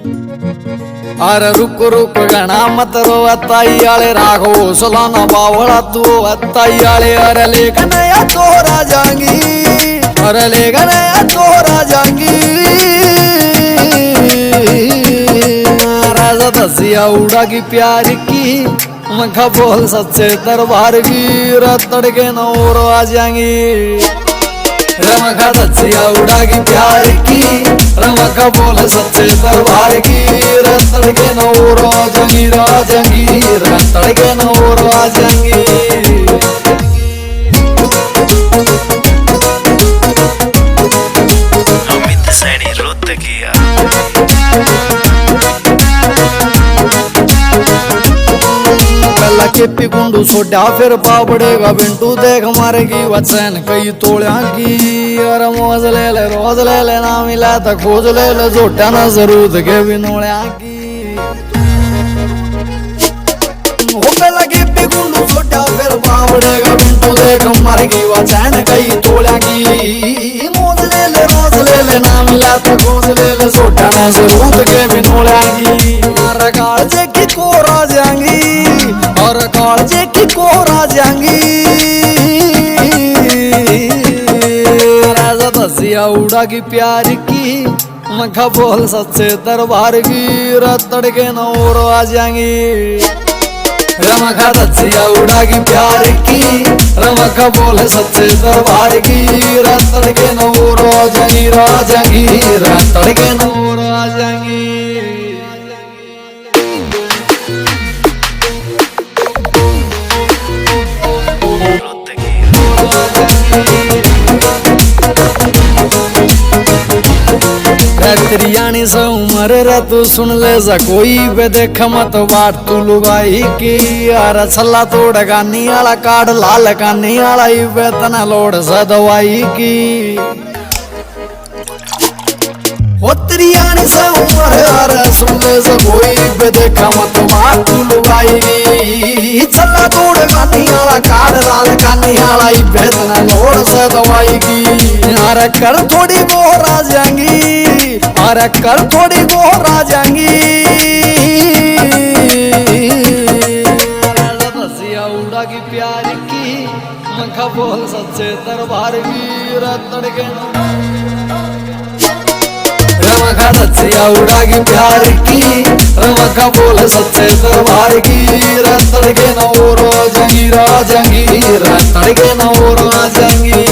अरे रुक रुक गणा मत रो अताई आले राघो सलाना बावड़ा तू अताई आले अरे लेकिन या तोरा जाएंगी अरे लेकिन या तोरा जाएंगी राजा दसिया उड़ा की प्यार की मखा बोल सच्चे दरबार की रतड़ के नौर आ जाएंगी रमखा दसिया उड़ा की प्यार की रमखा बोल सच्चे दरबार की रतड़ के नौर आ जाएंगी राजंगी रतड़ के नौर आ जाएंगी अमित सैनी रोत किया केपी गुंडू सोडा फिर पापड़ेगा बिंटू देख मारेगी वचन कई तोड़ा की और मौज ले रोज ले ना मिला तो खोज ले जोटा ना जरूर के बिनोड़ा की पहला केपी गुंडू सोडा फिर पापड़ेगा बिंटू देख मारेगी वचन कई तोड़ा की मौज ले रोज ले ना मिला तो खोज ले जोटा ना जरूर के बिनोड़ा की कालजे की कोरा जाएंगी और कालजे की कोरा जाएंगी राजा दसिया उड़ा की प्यार की मखा बोल सच्चे दरबार की रतड़ के नौर आ जाएंगी रमखा दसिया उड़ा की प्यार की रमखा बोल सच्चे दरबार की रतड़ के नौर आ जाएंगी राजंगी रतड़ के नौर आ जाएंगी त्रियाणी से उमर रे तू सुन ले जा कोई बे देख मत बाट तू लुगाई की यार छल्ला तोड़ गानी आला काट लाल कानी आला वेतना लोड से दवाई की ओ त्रियाणी से उमर रे सुन ले जा कोई बे देख मत बाट तू लुगाई की छल्ला तोड़ गानी आला काट लाल कानी आला वेतना लोड से दवाई की यार कर थोड़ी गोर आ जाएंगी अरे कर थोड़ी गोर आ जाएंगी दसिया उड़ा की प्यार की मखा बोल सच्चे दरबार की रतड़ के रमखा दसिया उड़ा की प्यार की रमखा बोल सच्चे दरबार की रतड़ के नौर आ जाएंगी राजंगी रतड़ के नौर आ जाएंगी